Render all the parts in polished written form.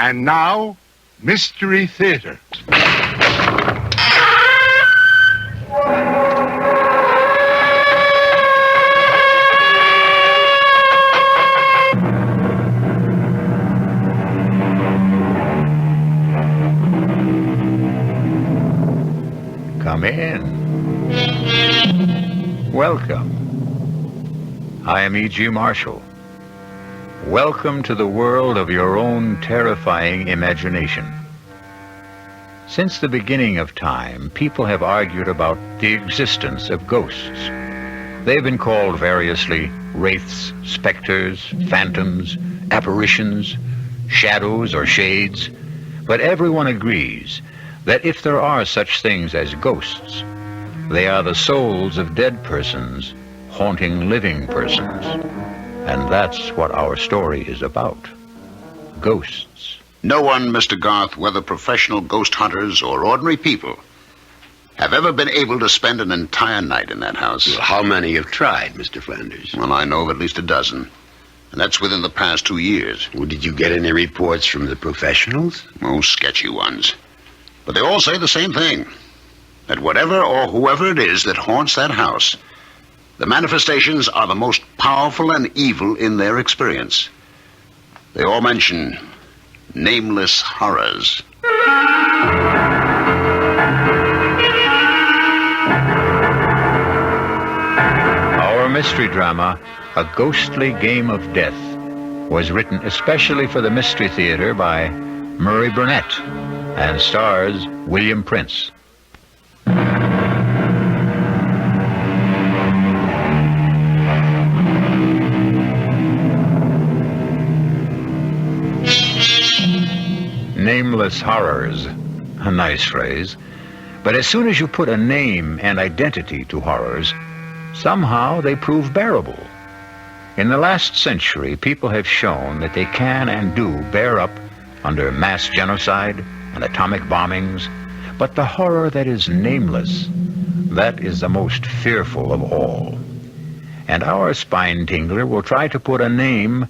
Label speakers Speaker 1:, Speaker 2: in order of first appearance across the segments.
Speaker 1: And now, Mystery Theater.
Speaker 2: Come in. Welcome. I am E.G. Marshall. Welcome to the world of your own terrifying imagination. Since the beginning of time, people have argued about the existence of ghosts. They've been called variously wraiths, specters, phantoms, apparitions, shadows, or shades, but everyone agrees that if there are such things as ghosts, they are the souls of dead persons haunting living persons. And that's what our story is about. Ghosts.
Speaker 3: No one, Mr. Garth, whether professional ghost hunters or ordinary people, have ever been able to spend an entire night in that house.
Speaker 4: Well, how many have tried, Mr. Flanders?
Speaker 3: Well, I know of at least a dozen. And that's within the past 2 years.
Speaker 4: Well, did you get any reports from the professionals?
Speaker 3: Oh, sketchy ones. But they all say the same thing. That whatever or whoever it is that haunts that house, the manifestations are the most powerful and evil in their experience. They all mention nameless horrors.
Speaker 2: Our mystery drama, A Ghostly Game of Death, was written especially for the Mystery Theater by Murray Burnett and stars William Prince. Nameless horrors, a nice phrase, but as soon as you put a name and identity to horrors, somehow they prove bearable. In the last century, people have shown that they can and do bear up under mass genocide and atomic bombings, but the horror that is nameless, that is the most fearful of all. And our spine tingler will try to put a name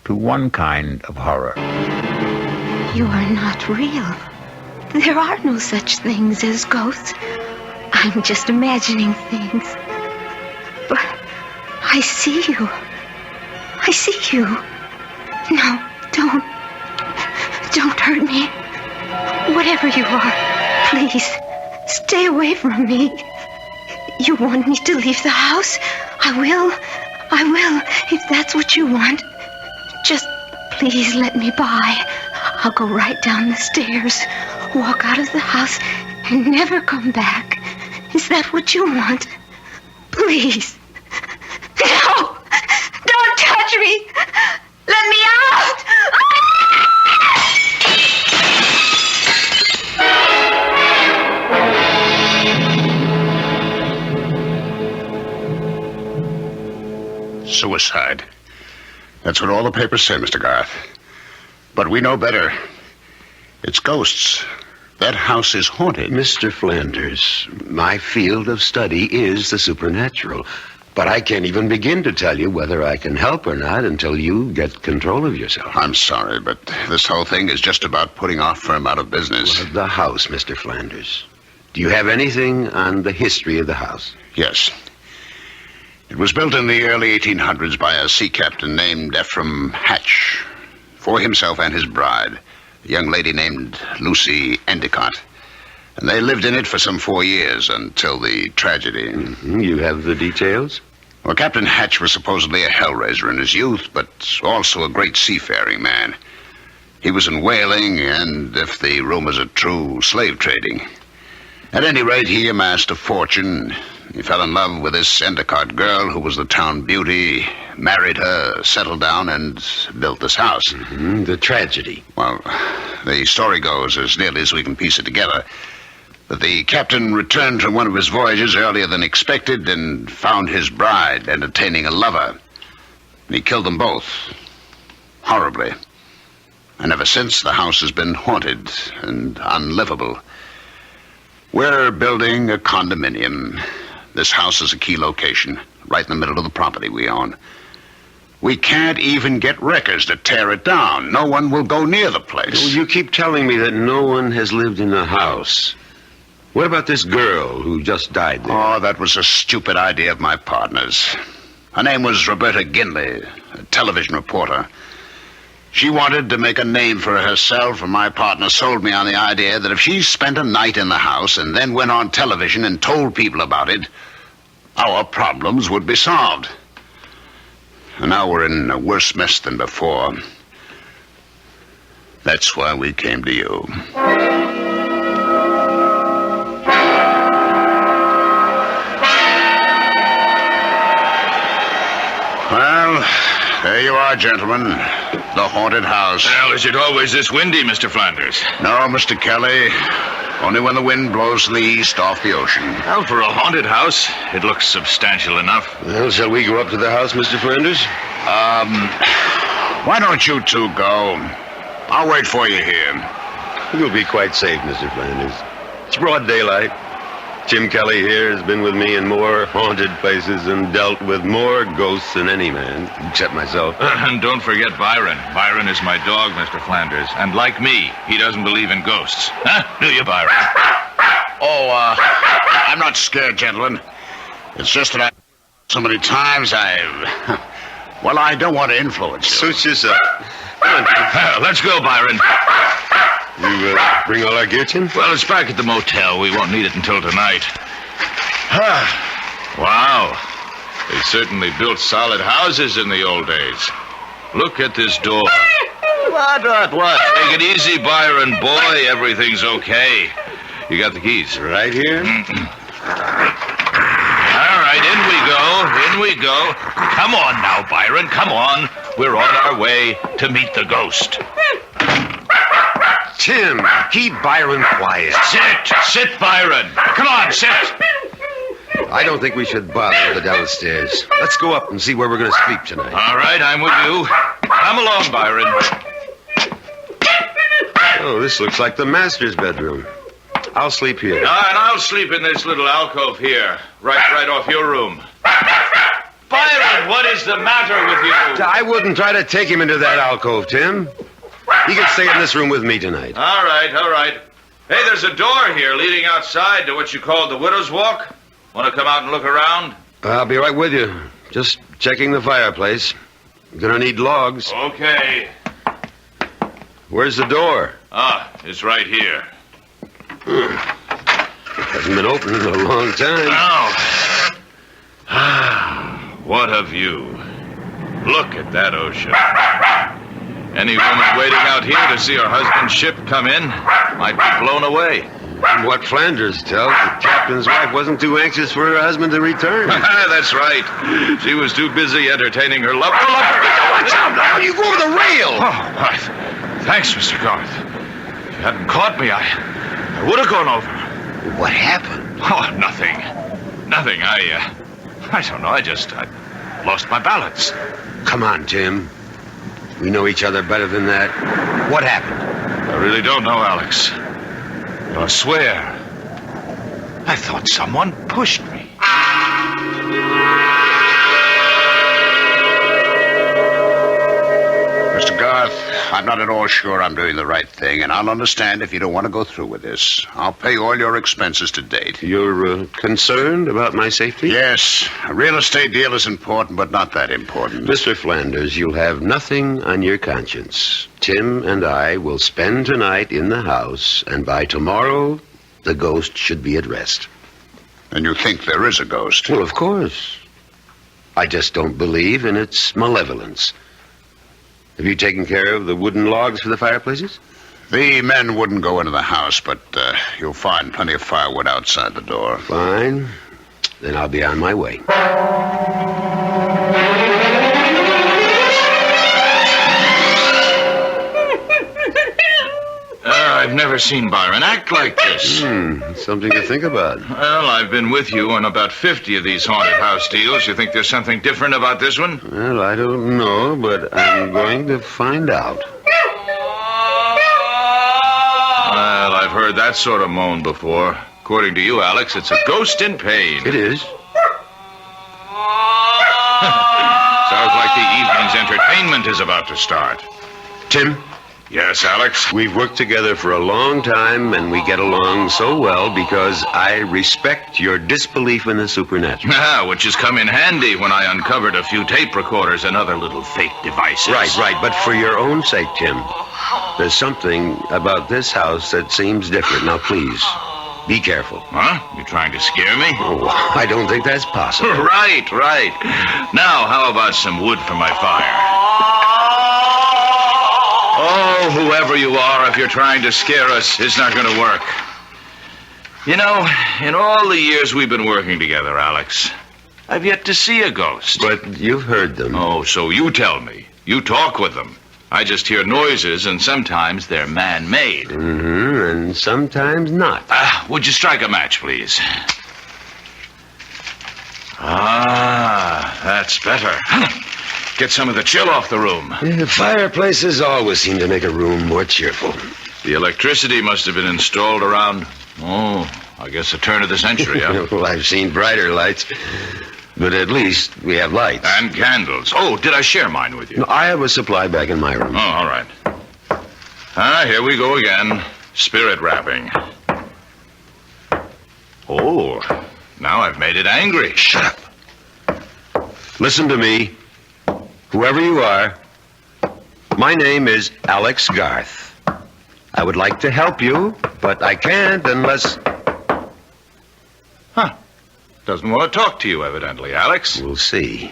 Speaker 2: to one kind of horror.
Speaker 5: You are not real. There are no such things as ghosts. I'm just imagining things. But I see you. I see you. No, don't hurt me. Whatever you are, please, stay away from me. You want me to leave the house? I will, if that's what you want. Just please let me by. I'll go right down the stairs, walk out of the house, and never come back. Is that what you want? Please. No! Don't touch me! Let me out!
Speaker 3: Suicide. That's what all the papers say, Mr. Garth. But we know better. It's ghosts. That house is haunted.
Speaker 4: Mr. Flanders, my field of study is the supernatural. But I can't even begin to tell you whether I can help or not until you get control of yourself.
Speaker 3: I'm sorry, but this whole thing is just about putting our firm out of business.
Speaker 4: Well, the house, Mr. Flanders. Do you have anything on the history of the house?
Speaker 3: Yes. It was built in the early 1800s by a sea captain named Ephraim Hatch, for himself and his bride, a young lady named Lucy Endicott. And they lived in it for some 4 years until the tragedy.
Speaker 4: Mm-hmm. You have the details?
Speaker 3: Well, Captain Hatch was supposedly a hellraiser in his youth, but also a great seafaring man. He was in whaling and, if the rumors are true, slave trading. At any rate, he amassed a fortune. He fell in love with this Endicott girl who was the town beauty, married her, settled down, and built this house.
Speaker 4: Mm-hmm. The tragedy.
Speaker 3: Well, the story goes, as nearly as we can piece it together, that the captain returned from one of his voyages earlier than expected and found his bride entertaining a lover. And he killed them both. Horribly. And ever since, the house has been haunted and unlivable. We're building a condominium. This house is a key location, right in the middle of the property we own. We can't even get wreckers to tear it down. No one will go near the place.
Speaker 4: Well, you keep telling me that no one has lived in the house. What about this girl who just died there?
Speaker 3: Oh, that was a stupid idea of my partner's. Her name was Roberta Ginley, a television reporter. She wanted to make a name for herself, and my partner sold me on the idea that if she spent a night in the house and then went on television and told people about it, our problems would be solved. And now we're in a worse mess than before. That's why we came to you. Well, there you are, gentlemen. The haunted house.
Speaker 6: Well, is it always this windy, Mr. Flanders?
Speaker 3: No, Mr. Kelly. Only when the wind blows from the east off the ocean.
Speaker 6: Well, for a haunted house, it looks substantial enough.
Speaker 4: Well, shall we go up to the house, Mr. Flanders?
Speaker 3: Why don't you two go? I'll wait for you here.
Speaker 4: You'll be quite safe, Mr. Flanders. It's broad daylight. Jim Kelly here has been with me in more haunted places and dealt with more ghosts than any man, except myself.
Speaker 6: And don't forget Byron. Byron is my dog, Mr. Flanders. And like me, he doesn't believe in ghosts. Huh? Do you, Byron?
Speaker 3: I'm not scared, gentlemen. It's just that so many times well, I don't want to influence you.
Speaker 4: Suit yourself. Come on, Jim.
Speaker 6: Let's go, Byron.
Speaker 4: You bring all our gear, Jim?
Speaker 6: Well, it's back at the motel. We won't need it until tonight. Wow. They certainly built solid houses in the old days. Look at this door. What? Take it easy, Byron. Boy, everything's okay. You got the keys?
Speaker 4: Right here?
Speaker 6: All right, in we go. Come on now, Byron, come on. We're on our way to meet the ghost.
Speaker 4: Tim, keep Byron quiet.
Speaker 6: Sit, Byron. Come on, sit.
Speaker 4: I don't think we should bother with the downstairs. Let's go up and see where we're going to sleep tonight.
Speaker 6: All right, I'm with you. Come along, Byron.
Speaker 4: Oh, this looks like the master's bedroom. I'll sleep here.
Speaker 6: And I'll sleep in this little alcove here, right off your room. Byron, what is the matter with you?
Speaker 4: I wouldn't try to take him into that alcove, Tim. He can stay in this room with me tonight.
Speaker 6: All right. Hey, there's a door here leading outside to what you call the Widow's Walk. Want to come out and look around?
Speaker 4: I'll be right with you. Just checking the fireplace. Gonna need logs.
Speaker 6: Okay.
Speaker 4: Where's the door?
Speaker 6: It's right here.
Speaker 4: Hasn't been open in a long time.
Speaker 6: What a view. Look at that ocean. Any woman waiting out here to see her husband's ship come in might be blown away.
Speaker 4: From what Flanders tells, the captain's wife wasn't too anxious for her husband to return.
Speaker 6: That's right. She was too busy entertaining her lover.
Speaker 4: Watch out now! You go over the rail!
Speaker 6: Oh, thanks, Mr. Garth. If you hadn't caught me, I would have gone over.
Speaker 4: What happened?
Speaker 6: Oh, nothing. I don't know. I lost my balance.
Speaker 4: Come on, Tim. We know each other better than that. What happened?
Speaker 6: I really don't know, Alex. I swear, I thought someone pushed me.
Speaker 3: Mr. Garth, I'm not at all sure I'm doing the right thing, and I'll understand if you don't want to go through with this. I'll pay all your expenses to date.
Speaker 4: You're concerned about my safety?
Speaker 3: Yes. A real estate deal is important, but not that important.
Speaker 4: Mr. Flanders, you'll have nothing on your conscience. Tim and I will spend tonight in the house, and by tomorrow, the ghost should be at rest.
Speaker 3: And you think there is a ghost?
Speaker 4: Well, of course. I just don't believe in its malevolence. Have you taken care of the wooden logs for the fireplaces?
Speaker 3: The men wouldn't go into the house, but you'll find plenty of firewood outside the door.
Speaker 4: Fine. Then I'll be on my way.
Speaker 6: I've never seen Byron act like this.
Speaker 4: Something to think about.
Speaker 6: Well, I've been with you on about 50 of these haunted house deals. You think there's something different about this one?
Speaker 4: Well, I don't know, but I'm going to find out.
Speaker 6: Well, I've heard that sort of moan before. According to you, Alex, it's a ghost in pain.
Speaker 4: It is.
Speaker 6: Sounds like the evenings entertainment is about to start.
Speaker 4: Tim,
Speaker 6: Yes, Alex?
Speaker 4: we've worked together for a long time, and we get along so well because I respect your disbelief in the supernatural.
Speaker 6: Which has come in handy when I uncovered a few tape recorders and other little fake devices.
Speaker 4: Right. But for your own sake, Tim, there's something about this house that seems different. Now, please, be careful.
Speaker 6: Huh? You trying to scare me?
Speaker 4: Oh, I don't think that's possible.
Speaker 6: Right. Now, how about some wood for my fire? Oh, whoever you are, if you're trying to scare us, it's not going to work. You know, in all the years we've been working together, Alex, I've yet to see a ghost.
Speaker 4: But you've heard them.
Speaker 6: Oh, so you tell me. You talk with them. I just hear noises, and sometimes they're man-made.
Speaker 4: And sometimes not.
Speaker 6: Would you strike a match, please? That's better. Get some of the chill off the room.
Speaker 4: Fireplaces always seem to make a room more cheerful.
Speaker 6: The electricity must have been installed around, I guess the turn of the century, huh?
Speaker 4: Well, I've seen brighter lights, but at least we have lights.
Speaker 6: And candles. Oh, did I share mine with you?
Speaker 4: No, I have a supply back in my room.
Speaker 6: Oh, all right. Here we go again. Spirit wrapping. Oh, now I've made it angry.
Speaker 4: Shut up. Listen to me. Whoever you are, my name is Alex Garth. I would like to help you, but I can't unless...
Speaker 6: Doesn't want to talk to you, evidently, Alex.
Speaker 4: We'll see.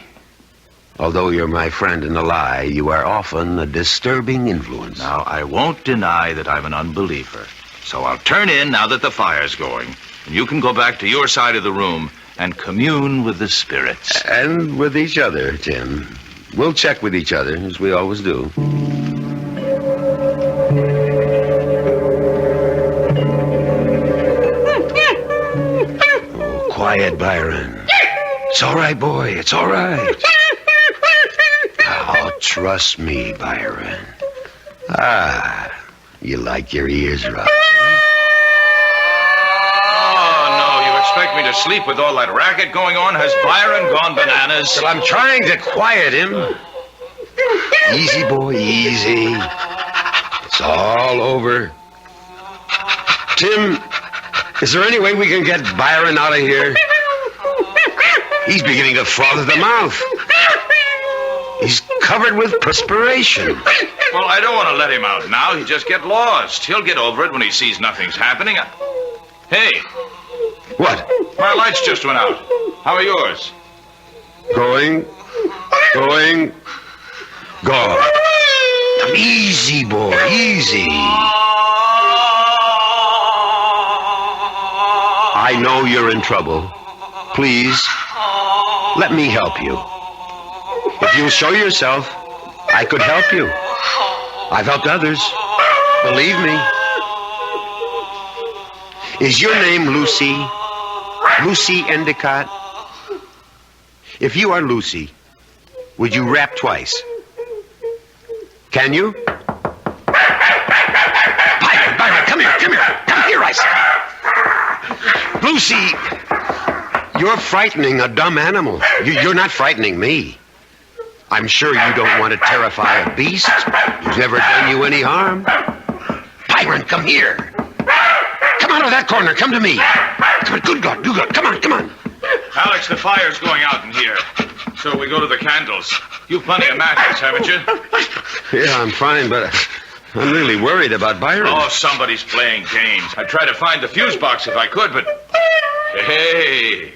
Speaker 4: Although you're my friend in a lie, you are often a disturbing influence.
Speaker 6: Now, I won't deny that I'm an unbeliever. So I'll turn in now that the fire's going. And you can go back to your side of the room and commune with the spirits.
Speaker 4: And with each other, Tim. We'll check with each other, as we always do. Oh, quiet, Byron. It's all right, boy. It's all right. Oh, trust me, Byron. You like your ears rubbed.
Speaker 6: Expect me to sleep with all that racket going on? Has Byron gone bananas?
Speaker 4: Well, I'm trying to quiet him. Easy, boy, easy. It's all over. Tim, is there any way we can get Byron out of here? He's beginning to froth at the mouth. He's covered with perspiration.
Speaker 6: Well, I don't want to let him out now. He'll just get lost. He'll get over it when he sees nothing's happening. Hey.
Speaker 4: What?
Speaker 6: My lights just went out. How are yours?
Speaker 4: Going. Gone. Easy, boy, easy. I know you're in trouble. Please, let me help you. If you'll show yourself, I could help you. I've helped others. Believe me. Is your name Lucy? Lucy Endicott? If you are Lucy, would you rap twice? Can you? Byron, come here. Come here, I said. Lucy, you're frightening a dumb animal. You're not frightening me. I'm sure you don't want to terrify a beast who's never done you any harm. Byron, come here. Come out of that corner. Come to me. Come on, good God. Come on.
Speaker 6: Alex, the fire's going out in here. So we go to the candles. You've plenty of matches, haven't you?
Speaker 4: Yeah, I'm fine, but I'm really worried about Byron.
Speaker 6: Oh, somebody's playing games. I'd try to find the fuse box if I could, but... Hey.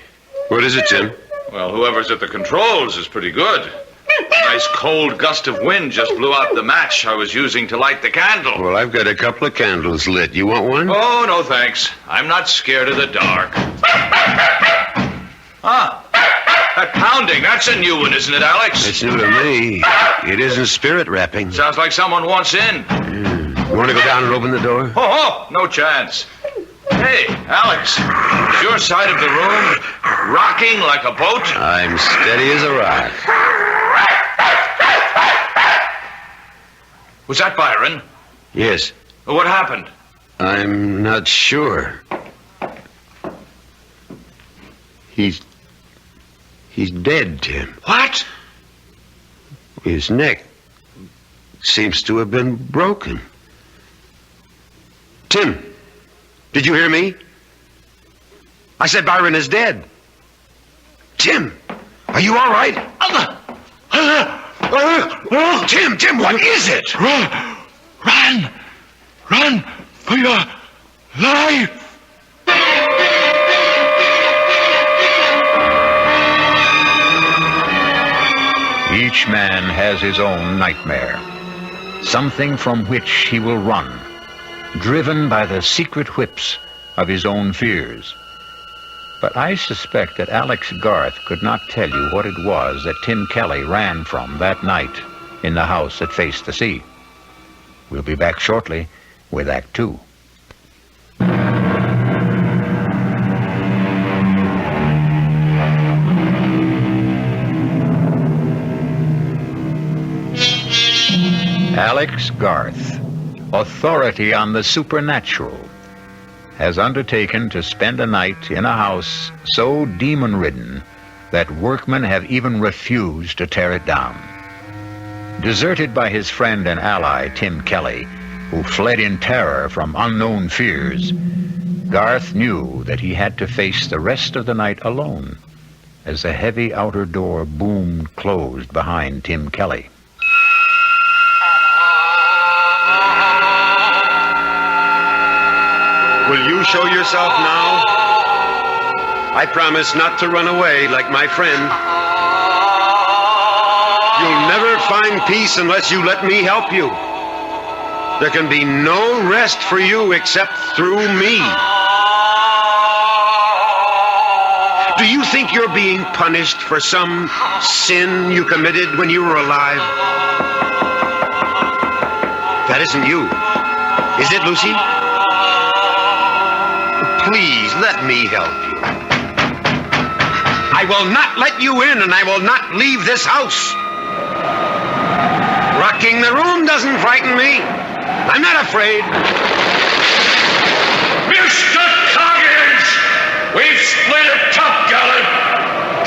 Speaker 4: What is it, Tim?
Speaker 6: Well, whoever's at the controls is pretty good. A nice cold gust of wind just blew out the match I was using to light the candle.
Speaker 4: Well, I've got a couple of candles lit. You want one?
Speaker 6: Oh, no, thanks. I'm not scared of the dark. That pounding, that's a new one, isn't it, Alex?
Speaker 4: It's new to me. It isn't spirit rapping.
Speaker 6: Sounds like someone wants in.
Speaker 4: You want to go down and open the door?
Speaker 6: Oh, no chance. Hey, Alex, is your side of the room rocking like a boat?
Speaker 4: I'm steady as a rock.
Speaker 6: Was that Byron?
Speaker 4: Yes.
Speaker 6: What happened?
Speaker 4: I'm not sure. He's dead, Tim.
Speaker 6: What?
Speaker 4: His neck seems to have been broken. Tim, did you hear me? I said Byron is dead. Tim, are you all right? Tim, what is it?
Speaker 6: Run for your life!
Speaker 2: Each man has his own nightmare, something from which he will run, driven by the secret whips of his own fears. But I suspect that Alex Garth could not tell you what it was that Tim Kelly ran from that night in the house that faced the sea. We'll be back shortly with Act Two. Alex Garth, authority on the supernatural, has undertaken to spend a night in a house so demon-ridden that workmen have even refused to tear it down. Deserted by his friend and ally, Tim Kelly, who fled in terror from unknown fears, Garth knew that he had to face the rest of the night alone as the heavy outer door boomed closed behind Tim Kelly.
Speaker 4: Will you show yourself now? I promise not to run away like my friend. You'll never find peace unless you let me help you. There can be no rest for you except through me. Do you think you're being punished for some sin you committed when you were alive? That isn't you. Is it, Lucy? Please, let me help you. I will not let you in, and I will not leave this house. Rocking the room doesn't frighten me. I'm not afraid.
Speaker 6: Mr. Coggins! We've split a top gallant.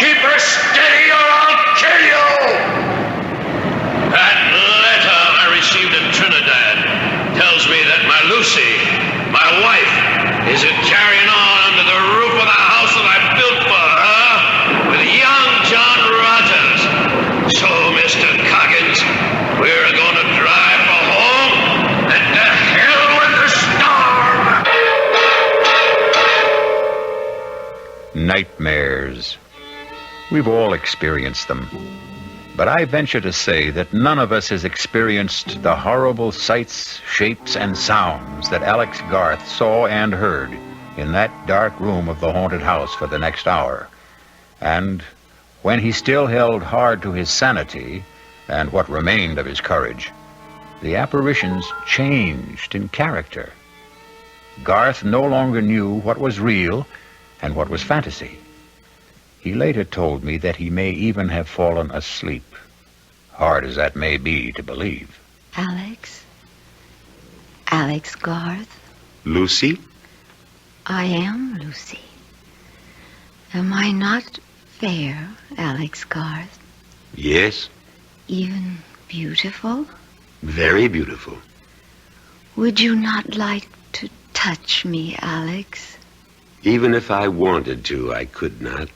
Speaker 6: Keep her steady or I'll kill you! That letter I received in Trinidad tells me that my Lucy, my wife, isn't carrying on under the roof of the house that I built for her with young John Rogers. So, Mr. Coggins, we're going to drive for home and to hell with the storm.
Speaker 2: Nightmares. We've all experienced them. But I venture to say that none of us has experienced the horrible sights, shapes, and sounds that Alex Garth saw and heard in that dark room of the haunted house for the next hour. And when he still held hard to his sanity and what remained of his courage, the apparitions changed in character. Garth no longer knew what was real and what was fantasy. He later told me that he may even have fallen asleep, hard as that may be to believe.
Speaker 5: Alex? Alex Garth?
Speaker 4: Lucy?
Speaker 5: I am Lucy. Am I not fair, Alex Garth?
Speaker 4: Yes,
Speaker 5: Even beautiful?
Speaker 4: very beautiful.
Speaker 5: Would you not like to touch me, Alex?
Speaker 4: Even if I wanted to, I could not.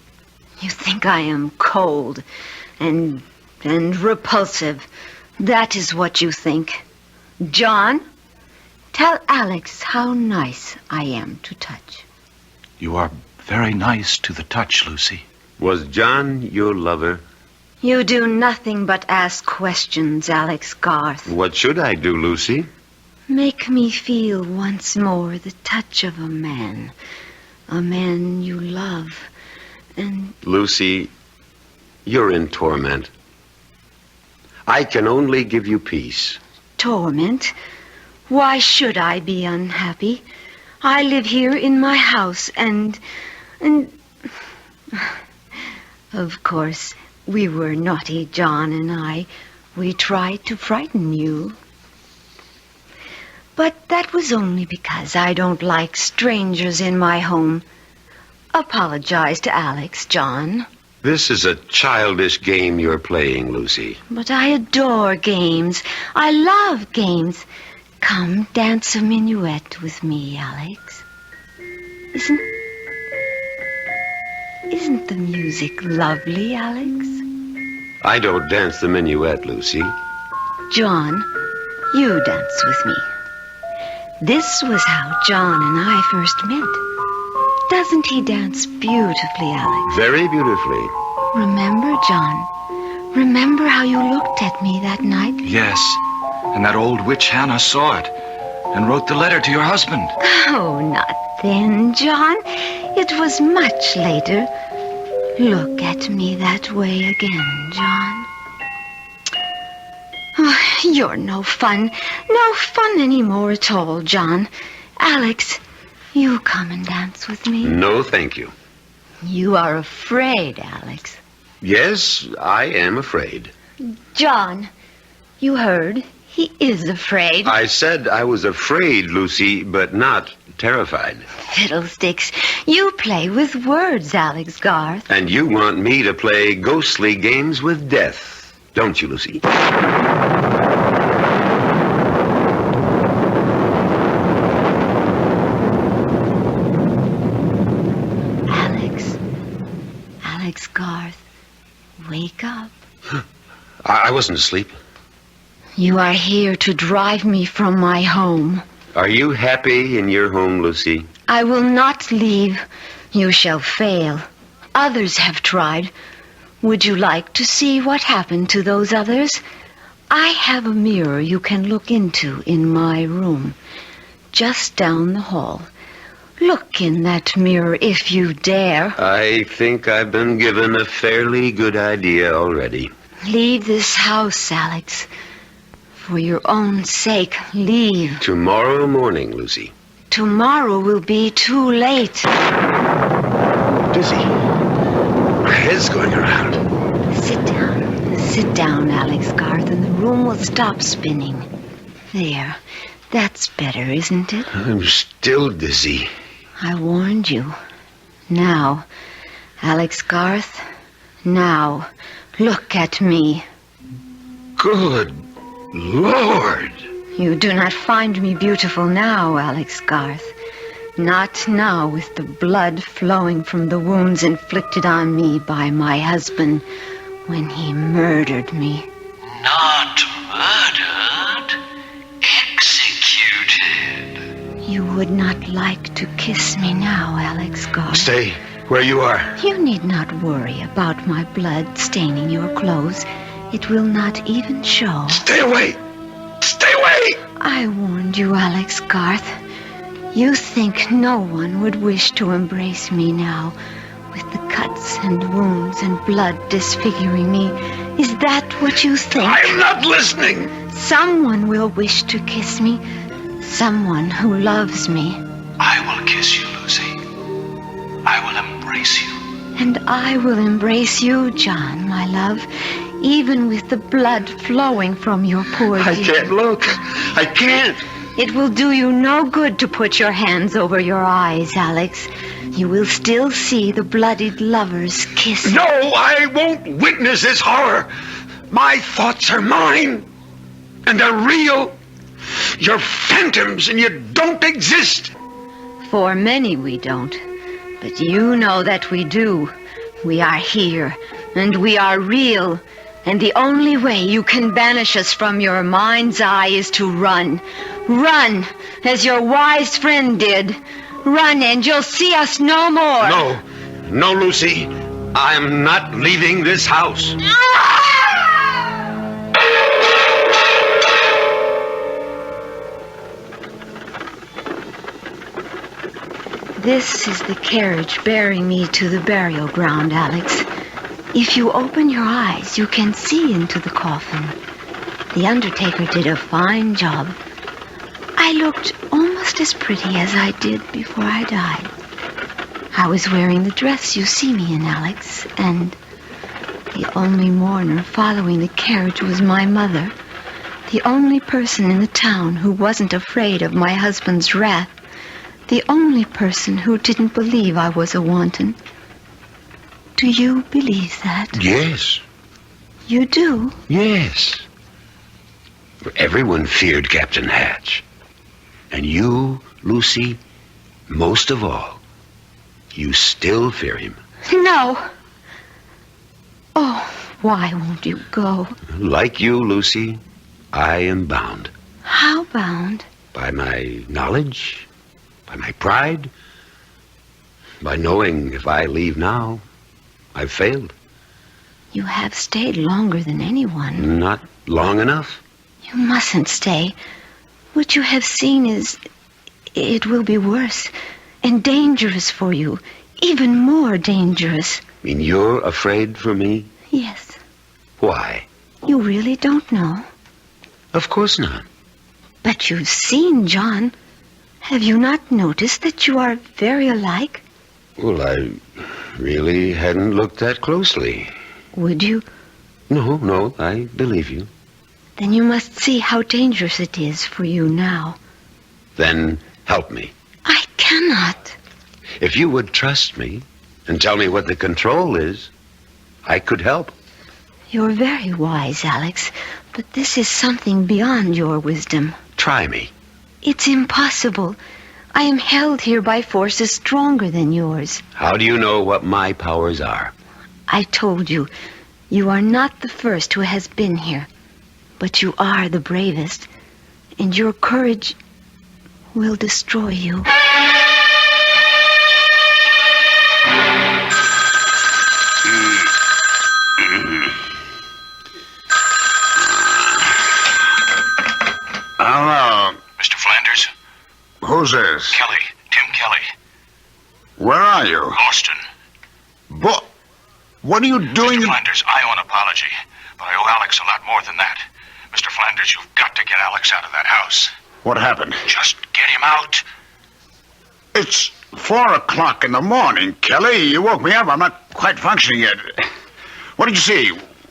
Speaker 5: You think I am cold and repulsive. That is what you think. John, tell Alex how nice I am to touch.
Speaker 7: You are very nice to the touch, Lucy.
Speaker 4: Was John your lover?
Speaker 5: You do nothing but ask questions, Alex Garth.
Speaker 4: What should I do, Lucy?
Speaker 5: Make me feel once more the touch of a man you love. And
Speaker 4: Lucy, you're in torment. I can only give you peace.
Speaker 5: torment? Why should I be unhappy? I live here in my house and... Of course, we were naughty, John and I. We tried to frighten you. But that was only because I don't like strangers in my home. Apologize to Alex, John.
Speaker 4: This is a childish game you're playing, Lucy.
Speaker 5: But I adore games. I love games. Come, dance a minuet with me, Alex. Isn't the music lovely, Alex?
Speaker 4: I don't dance the minuet, Lucy.
Speaker 5: John, you dance with me. This was how John and I first met. Doesn't he dance beautifully, Alex?
Speaker 4: Very beautifully.
Speaker 5: Remember, John? Remember how you looked at me that night?
Speaker 7: Yes. And that old witch Hannah saw it and wrote the letter to your husband.
Speaker 5: Oh, not then, John. It was much later. Look at me that way again, John. Oh, you're no fun. No fun anymore at all, John. Alex, you come and dance with me.
Speaker 4: No, thank you.
Speaker 5: You are afraid, Alex.
Speaker 4: Yes, I am afraid.
Speaker 5: John, you heard. He is afraid.
Speaker 4: I said I was afraid, Lucy, but not terrified.
Speaker 5: Fiddlesticks. You play with words, Alex Garth.
Speaker 4: And you want me to play ghostly games with death, don't you, Lucy?
Speaker 5: Alex Garth, wake up.
Speaker 4: I wasn't asleep.
Speaker 5: You are here to drive me from my home.
Speaker 4: Are you happy in your home, Lucy?
Speaker 5: I will not leave. You shall fail. Others have tried. Would you like to see what happened to those others? I have a mirror you can look into in my room, just down the hall. Look in that mirror if you dare.
Speaker 4: I think I've been given a fairly good idea already.
Speaker 5: Leave this house, Alex. For your own sake, leave.
Speaker 4: Tomorrow morning, Lucy.
Speaker 5: Tomorrow will be too late.
Speaker 4: Dizzy. My head's going around.
Speaker 5: Sit down. Sit down, Alex Garth, and the room will stop spinning. There. That's better, isn't it?
Speaker 4: I'm still dizzy.
Speaker 5: I warned you. Now, Alex Garth, now, look at me.
Speaker 4: Good Lord!
Speaker 5: You do not find me beautiful now, Alex Garth. Not now with the blood flowing from the wounds inflicted on me by my husband when he murdered me.
Speaker 8: Not murdered, executed.
Speaker 5: You would not like to kiss me now, Alex Garth.
Speaker 4: Stay where you are.
Speaker 5: You need not worry about my blood staining your clothes. It will not even show.
Speaker 4: Stay away! Stay away!
Speaker 5: I warned you, Alex Garth. You think no one would wish to embrace me now, with the cuts and wounds and blood disfiguring me. Is that what you think?
Speaker 4: I'm not listening!
Speaker 5: Someone will wish to kiss me. Someone who loves me.
Speaker 7: I will kiss you, Lucy. I will embrace you.
Speaker 5: And I will embrace you, John, my love, even with the blood flowing from your poor
Speaker 4: I
Speaker 5: dear.
Speaker 4: can't look. I can't.
Speaker 5: It will do you no good to put your hands over your eyes, Alex. You will still see the bloodied lovers kiss.
Speaker 4: No, I won't witness this horror. My thoughts are mine. And they're real. You're phantoms and you don't exist.
Speaker 5: For many we don't. But you know that we do. We are here, and we are real. And the only way you can banish us from your mind's eye is to run. Run, as your wise friend did. Run, and you'll see us no more.
Speaker 4: No. No, Lucy. I'm not leaving this house.
Speaker 5: This is the carriage bearing me to the burial ground, Alex. If you open your eyes, you can see into the coffin. The undertaker did a fine job. I looked almost as pretty as I did before I died. I was wearing the dress you see me in, Alex, and the only mourner following the carriage was my mother, the only person in the town who wasn't afraid of my husband's wrath, the only person who didn't believe I was a wanton. Do you believe that?
Speaker 4: Yes,
Speaker 5: You do?
Speaker 4: yes. Everyone feared Captain Hatch. And you, Lucy, most of all, you still fear him.
Speaker 5: No. Oh, why won't you go?
Speaker 4: Like you, Lucy, I am bound.
Speaker 5: How bound?
Speaker 4: By my knowledge, by my pride, by knowing if I leave now, I've failed.
Speaker 5: You have stayed longer than anyone.
Speaker 4: Not long enough.
Speaker 5: You mustn't stay. What you have seen is... it will be worse and dangerous for you. Even more dangerous.
Speaker 4: I mean, you're afraid for me?
Speaker 5: Yes.
Speaker 4: Why?
Speaker 5: You really don't know.
Speaker 4: Of course not.
Speaker 5: But you've seen John. Have you not noticed that you are very alike?
Speaker 4: Well, I really hadn't looked that closely.
Speaker 5: Would you?
Speaker 4: No, I believe you.
Speaker 5: Then you must see how dangerous it is for you now.
Speaker 4: Then help me.
Speaker 5: I cannot.
Speaker 4: If you would trust me and tell me what the control is, I could help.
Speaker 5: You're very wise, Alex, but this is something beyond your wisdom.
Speaker 4: Try me.
Speaker 5: It's impossible. I am held here by forces stronger than yours.
Speaker 4: How do you know what my powers are?
Speaker 5: I told you, you are not the first who has been here, but you are the bravest, and your courage will destroy you.
Speaker 3: Hello.
Speaker 8: Mr. Flanders?
Speaker 3: Who's this?
Speaker 8: Kelly. Tim Kelly.
Speaker 3: Where are you?
Speaker 8: Austin.
Speaker 3: But what are you doing?
Speaker 8: Mr. Flanders, I owe an apology, but I owe Alex a lot more than that. Mr. Flanders, you've got to get Alex out of that house.
Speaker 3: What happened?
Speaker 8: Just get him out.
Speaker 3: It's 4 o'clock in the morning, Kelly. You woke me up. I'm not quite functioning yet. What did you see?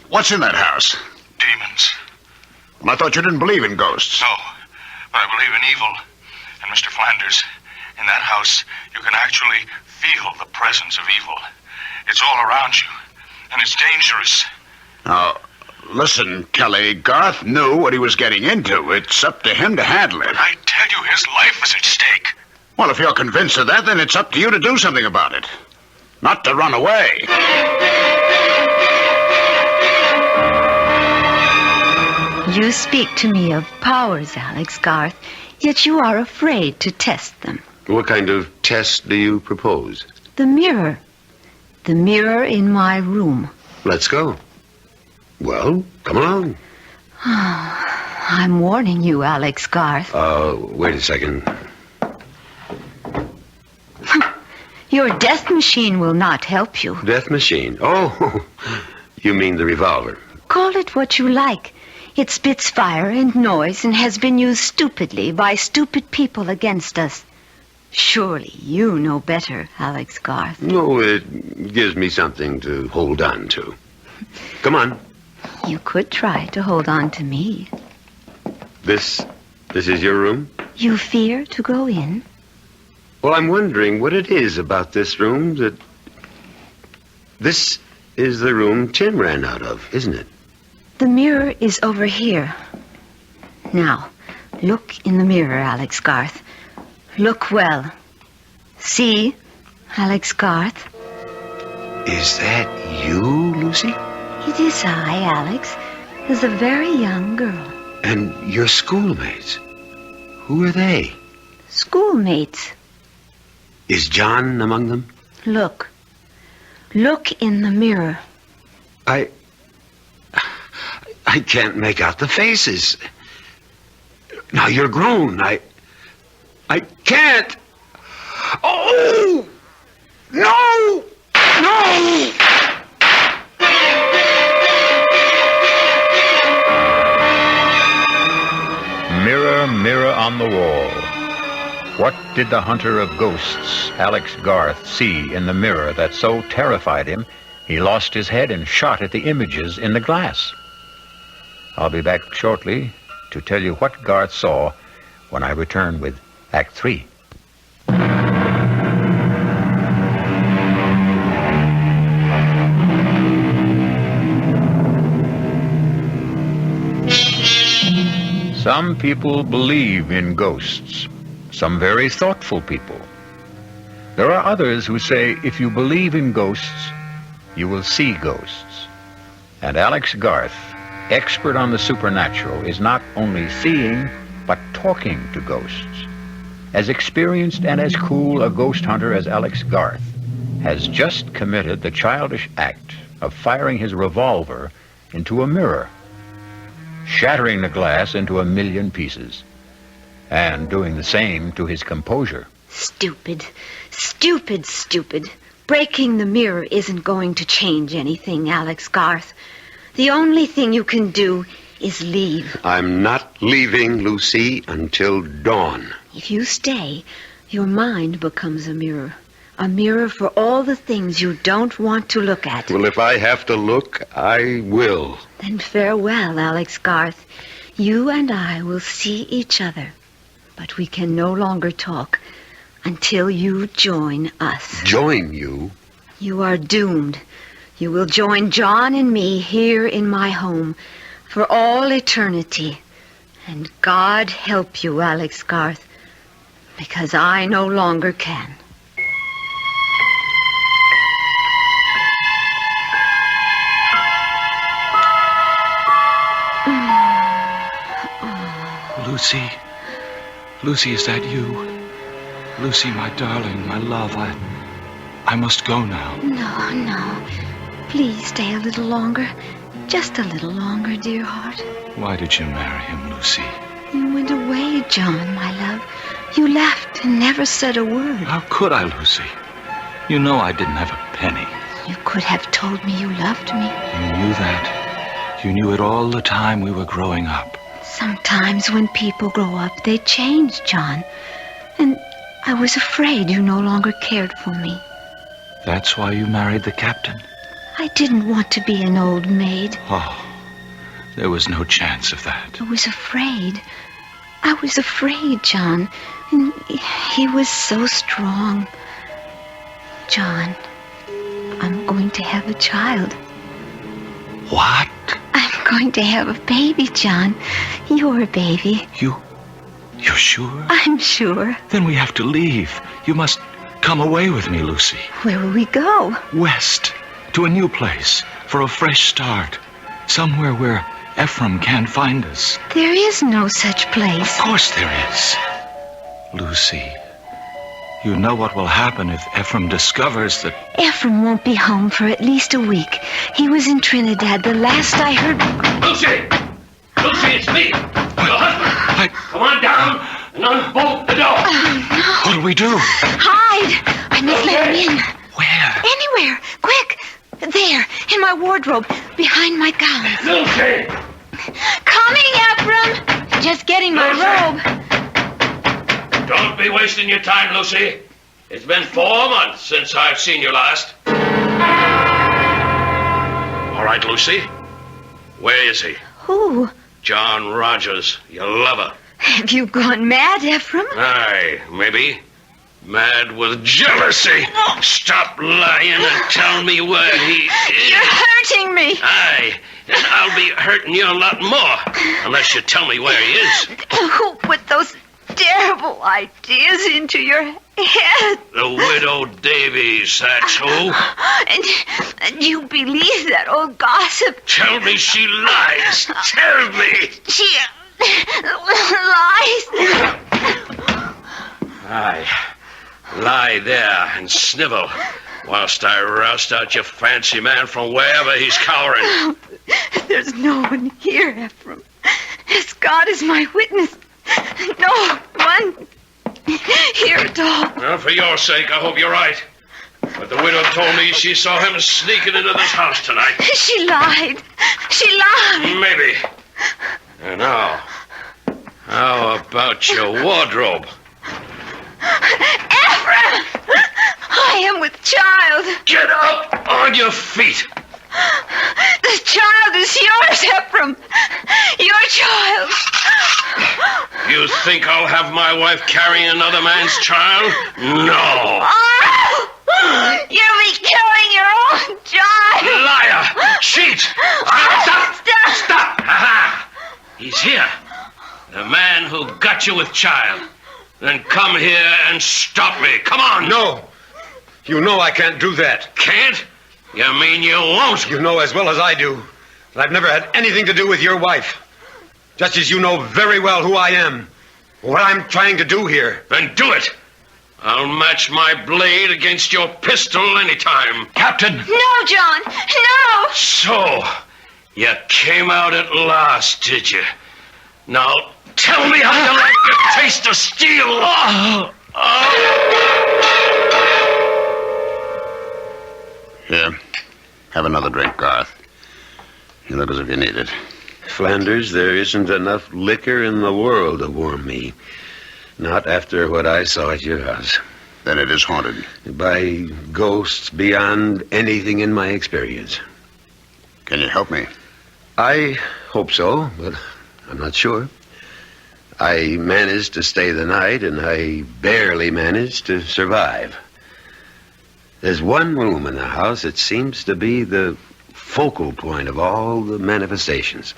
Speaker 3: What's in that house?
Speaker 8: Demons.
Speaker 3: Well, I thought you didn't believe in ghosts.
Speaker 8: No, but I believe in evil. And Mr. Flanders, in that house, you can actually feel the presence of evil. It's all around you, and it's dangerous.
Speaker 3: Now, listen, Kelly, Garth knew what he was getting into. It's up to him to handle it.
Speaker 8: But I tell you, his life is at stake.
Speaker 3: Well, if you're convinced of that, then it's up to you to do something about it. Not to run away.
Speaker 5: You speak to me of powers, Alex Garth, yet you are afraid to test them.
Speaker 4: What kind of test do you propose?
Speaker 5: The mirror. The mirror in my room.
Speaker 4: Let's go. Well, come along.
Speaker 5: I'm warning you, Alex Garth.
Speaker 4: Wait a second.
Speaker 5: Your death machine will not help you.
Speaker 4: Death machine. Oh, you mean the revolver.
Speaker 5: Call it what you like. It spits fire and noise and has been used stupidly by stupid people against us. Surely you know better, Alex Garth.
Speaker 4: No, it gives me something to hold on to. Come on.
Speaker 5: You could try to hold on to me.
Speaker 4: This is your room?
Speaker 5: You fear to go in?
Speaker 4: Well, I'm wondering what it is about this room that... This is the room Tim ran out of, isn't it?
Speaker 5: The mirror is over here. Now, look in the mirror, Alex Garth. Look well. See, Alex Garth?
Speaker 4: Is that you, Lucy?
Speaker 5: It is I, Alex, as a very young girl.
Speaker 4: And your schoolmates? Who are they?
Speaker 5: Schoolmates.
Speaker 4: Is John among them?
Speaker 5: Look. Look in the mirror.
Speaker 4: I can't make out the faces. Now you're grown. I can't. Oh! No! No!
Speaker 2: Mirror, mirror on the wall. What did the hunter of ghosts, Alex Garth, see in the mirror that so terrified him he lost his head and shot at the images in the glass? I'll be back shortly to tell you what Garth saw when I return with Act 3. Some people believe in ghosts, some very thoughtful people. There are others who say if you believe in ghosts, you will see ghosts. And Alex Garth, expert on the supernatural, is not only seeing, but talking to ghosts. As experienced and as cool a ghost hunter as Alex Garth has just committed the childish act of firing his revolver into a mirror, shattering the glass into 1,000,000 pieces, and doing the same to his composure.
Speaker 5: Stupid. Stupid, stupid. Breaking the mirror isn't going to change anything, Alex Garth. The only thing you can do is leave.
Speaker 4: I'm not leaving, Lucy, until dawn.
Speaker 5: If you stay, your mind becomes a mirror. A mirror for all the things you don't want to look at.
Speaker 4: Well, if I have to look, I will.
Speaker 5: Then farewell, Alex Garth. You and I will see each other. But we can no longer talk until you join us.
Speaker 4: Join you?
Speaker 5: You are doomed. You will join John and me here in my home for all eternity. And God help you, Alex Garth, because I no longer can.
Speaker 7: Lucy. Lucy, is that you? Lucy, my darling, my love, I must go now.
Speaker 5: No. Please stay a little longer. Just a little longer, dear heart.
Speaker 7: Why did you marry him, Lucy?
Speaker 5: You went away, John, my love. You left and never said a word.
Speaker 7: How could I, Lucy? You know I didn't have a penny.
Speaker 5: You could have told me you loved me.
Speaker 7: You knew that. You knew it all the time we were growing up.
Speaker 5: Sometimes when people grow up, they change, John. And I was afraid you no longer cared for me.
Speaker 7: That's why you married the captain?
Speaker 5: I didn't want to be an old maid.
Speaker 7: Oh, there was no chance of that.
Speaker 5: I was afraid. I was afraid, John. And he was so strong. John, I'm going to have a child.
Speaker 7: What?
Speaker 5: I'm going to have a baby, John. Your baby.
Speaker 7: You're sure?
Speaker 5: I'm sure.
Speaker 7: Then we have to leave. You must come away with me, Lucy.
Speaker 5: Where will we go?
Speaker 7: West. To a new place. For a fresh start. Somewhere where Ephraim can't find us.
Speaker 5: There is no such place.
Speaker 7: Of course there is. Lucy, you know what will happen if Ephraim discovers that...
Speaker 5: Ephraim won't be home for at least a week. He was in Trinidad the last I heard...
Speaker 9: Lucy! Lucy, it's me! Your husband! Come on down and unbolt the door!
Speaker 5: Oh, no.
Speaker 7: What'll we do?
Speaker 5: Hide! I must let him in.
Speaker 7: Where?
Speaker 5: Anywhere. Quick! There, in my wardrobe, behind my gown.
Speaker 9: Lucy!
Speaker 5: Coming, Ephraim! Just getting my robe.
Speaker 9: Don't be wasting your time, Lucy. It's been 4 months since I've seen you last. All right, Lucy. Where is he?
Speaker 5: Who?
Speaker 9: John Rogers, your lover.
Speaker 5: Have you gone mad, Ephraim?
Speaker 9: Aye, maybe. Mad with jealousy. Stop lying and tell me where he is.
Speaker 5: You're hurting me.
Speaker 9: Aye, and I'll be hurting you a lot more unless you tell me where he is.
Speaker 5: Who put those terrible ideas into your head?
Speaker 9: The widow Davies, that's who.
Speaker 5: And you believe that old gossip?
Speaker 9: Tell me she lies. Tell me.
Speaker 5: She lies.
Speaker 9: Aye. Lie there and snivel whilst I roust out your fancy man from wherever he's cowering.
Speaker 5: There's no one here, Ephraim. As God is my witness, no one here at all.
Speaker 9: Well, for your sake, I hope you're right. But the widow told me she saw him sneaking into this house tonight.
Speaker 5: She lied. She lied.
Speaker 9: Maybe. And now, how about your wardrobe?
Speaker 5: Ephraim! I am with child.
Speaker 9: Get up on your feet.
Speaker 5: The child is yours, Ephraim. Your child.
Speaker 9: You think I'll have my wife carrying another man's child? No.
Speaker 5: Oh! You'll be killing your own child.
Speaker 9: Liar! Cheat! Stop! Stop! Aha! He's here. The man who got you with child. Then come here and stop me. Come on.
Speaker 4: No. You know I can't do that.
Speaker 9: Can't? You mean you won't?
Speaker 4: You know as well as I do that I've never had anything to do with your wife. Just as you know very well who I am. What I'm trying to do here.
Speaker 9: Then do it. I'll match my blade against your pistol anytime. Captain!
Speaker 5: No, John! No!
Speaker 9: So, you came out at last, did you? Now, tell me how you like the taste of steel.
Speaker 3: Here. Have another drink, Garth. You look as if you need it.
Speaker 4: Flanders, there isn't enough liquor in the world to warm me. Not after what I saw at your house.
Speaker 3: Then it is haunted.
Speaker 4: By ghosts beyond anything in my experience.
Speaker 3: Can you help me?
Speaker 4: I hope so, but I'm not sure. I managed to stay the night, and I barely managed to survive. There's one room in the house that seems to be the focal point of all the manifestations.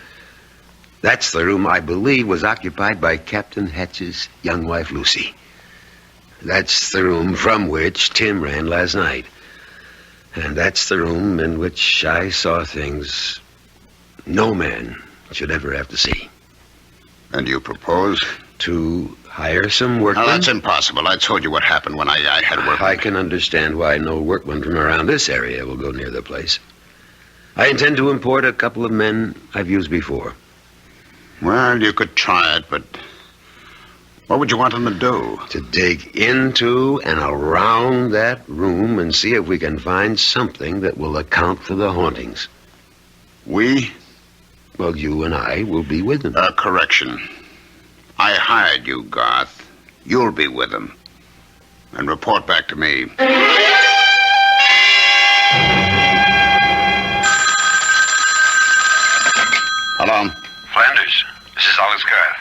Speaker 4: That's the room I believe was occupied by Captain Hatch's young wife, Lucy. That's the room from which Tim ran last night. And that's the room in which I saw things no man should ever have to see.
Speaker 3: And you propose?
Speaker 4: To hire some workmen?
Speaker 3: No, that's impossible. I told you what happened when I had workmen.
Speaker 4: I can understand why no workmen from around this area will go near the place. I intend to import a couple of men I've used before.
Speaker 3: Well, you could try it, but what would you want them to do?
Speaker 4: To dig into and around that room and see if we can find something that will account for the hauntings.
Speaker 3: We?
Speaker 4: Well, you and I will be with them.
Speaker 3: Correction. I hired you, Garth. You'll be with them. And report back to me. Hello?
Speaker 4: Flanders, this is Oliver Scott.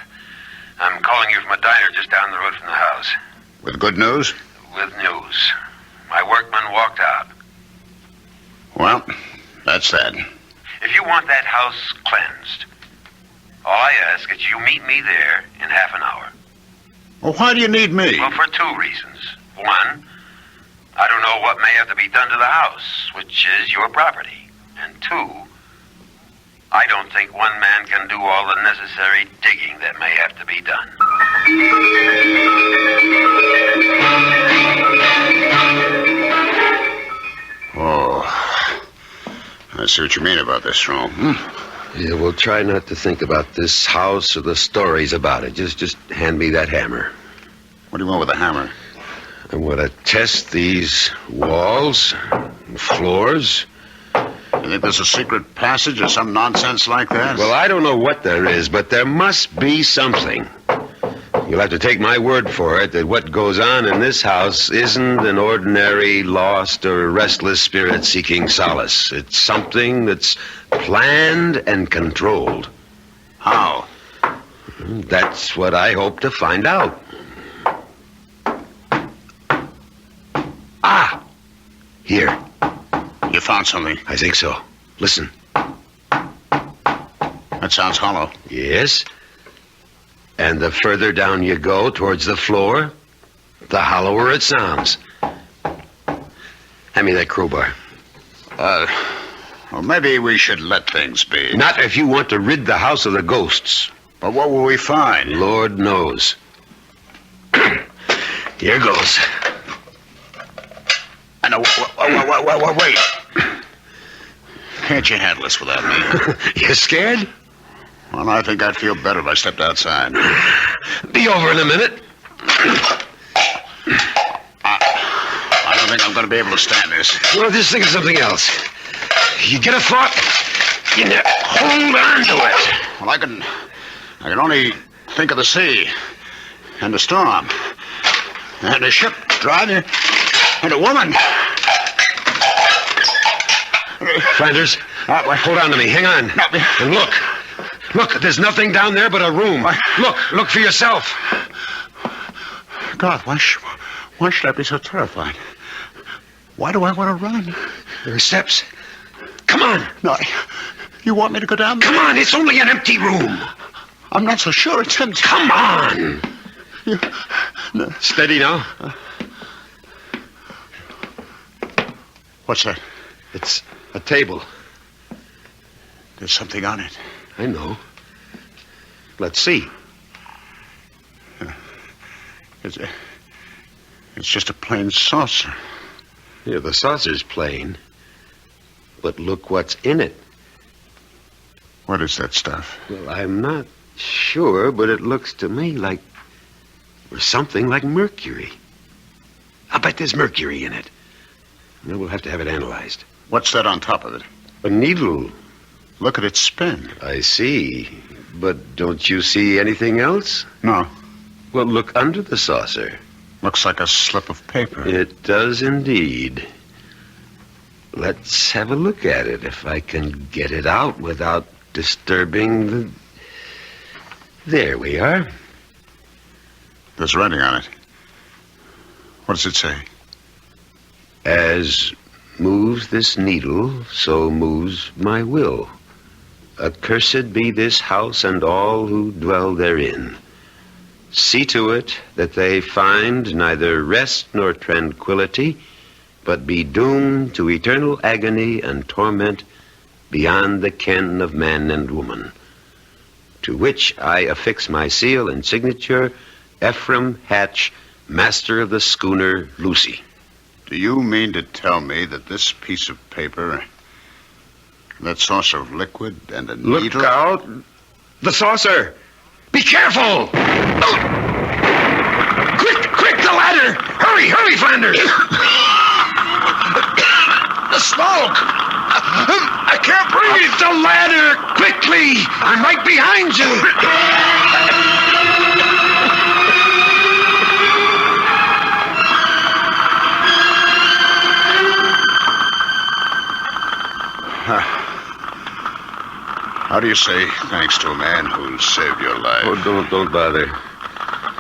Speaker 4: I'm calling you from a diner just down the road from the house.
Speaker 3: With good news?
Speaker 4: With news. My workman walked out.
Speaker 3: Well, that's that.
Speaker 4: If you want that house cleansed, all I ask is you meet me there in half an hour.
Speaker 3: Well, why do you need me?
Speaker 4: Well, for two reasons. One, I don't know what may have to be done to the house, which is your property. And two, I don't think one man can do all the necessary digging that may have to be done.
Speaker 3: Oh, I see what you mean about this room.
Speaker 4: Yeah, we'll try not to think about this house or the stories about it. Just hand me that hammer.
Speaker 3: What do you want with a hammer?
Speaker 4: I want to test these walls and floors.
Speaker 3: You think there's a secret passage or some nonsense like that?
Speaker 4: Well, I don't know what there is, but there must be something. You'll have to take my word for it that what goes on in this house isn't an ordinary lost or restless spirit seeking solace. It's something that's planned and controlled.
Speaker 3: How?
Speaker 4: That's what I hope to find out. Ah! Here.
Speaker 3: You found something?
Speaker 4: I think so. Listen.
Speaker 3: That sounds hollow.
Speaker 4: Yes. And the further down you go towards the floor, the hollower it sounds. Hand me that crowbar.
Speaker 3: Well, maybe we should let things be.
Speaker 4: Not if you want to rid the house of the ghosts.
Speaker 3: But what will we find?
Speaker 4: Lord knows. Here goes.
Speaker 3: I know. Wait. Can't you handle this without me?
Speaker 4: You scared?
Speaker 3: Well, I think I'd feel better if I stepped outside.
Speaker 4: Be over in a minute.
Speaker 3: I don't think I'm going to be able to stand this.
Speaker 4: Well, just think of something else. You get a thought, you hold on to it.
Speaker 3: Well, I can only think of the sea and the storm and a ship driving and a woman.
Speaker 4: Flanders, hold on to me. Hang on. And look. Look, there's nothing down there but a room. Look for yourself.
Speaker 3: God, why should I be so terrified? Why do I want to run?
Speaker 4: There are steps. Come on.
Speaker 3: No, you want me to go down there?
Speaker 4: Come on, it's only an empty room.
Speaker 3: I'm not so sure it's empty.
Speaker 4: Come on! Steady now.
Speaker 3: What's that?
Speaker 4: It's a table.
Speaker 3: There's something on it.
Speaker 4: I know. Let's see.
Speaker 3: It's just a plain saucer.
Speaker 4: Yeah, the saucer's plain. But look what's in it.
Speaker 3: What is that stuff?
Speaker 4: Well, I'm not sure, but it looks to me like... or something like mercury. I bet there's mercury in it. Now we'll have to have it analyzed.
Speaker 3: What's that on top of it?
Speaker 4: A needle.
Speaker 3: Look at its spin.
Speaker 4: I see. But don't you see anything else?
Speaker 3: No.
Speaker 4: Well, look under the saucer.
Speaker 3: Looks like a slip of paper.
Speaker 4: It does indeed. Let's have a look at it, if I can get it out without disturbing the... There we are.
Speaker 3: There's writing on it. What does it say?
Speaker 4: As moves this needle, so moves my will. Accursed be this house and all who dwell therein. See to it that they find neither rest nor tranquility, but be doomed to eternal agony and torment beyond the ken of man and woman. To which I affix my seal and signature, Ephraim Hatch, master of the schooner Lucy.
Speaker 3: Do you mean to tell me that this piece of paper, that saucer of liquid, and a needle...
Speaker 4: Look out! The saucer! Be careful! Quick, the ladder! Hurry, Flanders!
Speaker 3: The smoke! I can't breathe!
Speaker 4: Up the ladder! Quickly! I'm right behind you!
Speaker 3: How do you say thanks to a man who saved your life?
Speaker 4: Oh, don't bother.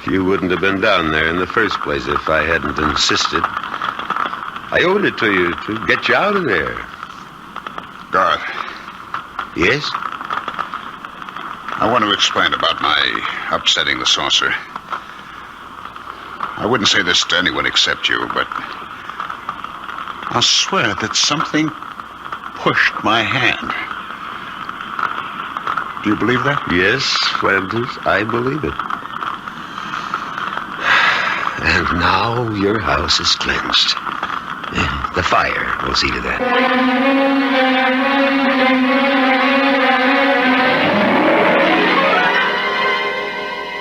Speaker 4: You wouldn't have been down there in the first place if I hadn't insisted. I owed it to you to get you out of there.
Speaker 3: Garth.
Speaker 4: Yes?
Speaker 3: I want to explain about my upsetting the saucer. I wouldn't say this to anyone except you, but I'll swear that something pushed my hand. Do you believe that?
Speaker 4: Yes, Flanders, I believe it. And now your house is cleansed. The fire will see to that.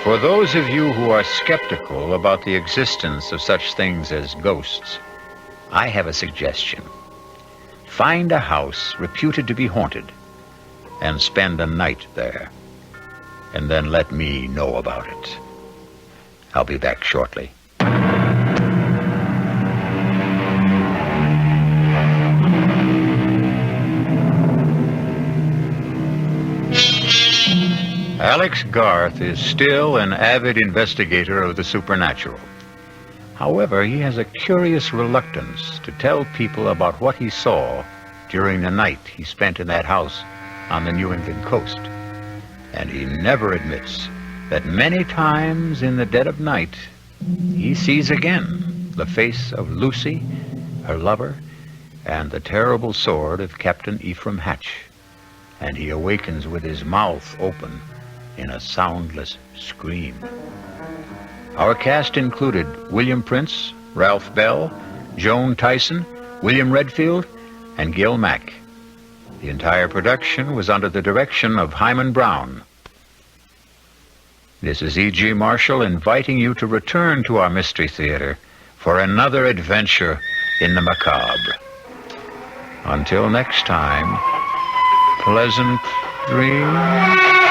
Speaker 2: For those of you who are skeptical about the existence of such things as ghosts, I have a suggestion. Find a house reputed to be haunted and spend a night there, and then let me know about it. I'll be back shortly. Alex Garth is still an avid investigator of the supernatural. However, he has a curious reluctance to tell people about what he saw during the night he spent in that house on the New England coast. And he never admits that many times in the dead of night, he sees again the face of Lucy, her lover, and the terrible sword of Captain Ephraim Hatch. And he awakens with his mouth open in a soundless scream. Our cast included William Prince, Ralph Bell, Joan Tyson, William Redfield, and Gil Mack. The entire production was under the direction of Hyman Brown. This is E.G. Marshall inviting you to return to our Mystery Theater for another adventure in the macabre. Until next time, pleasant dreams.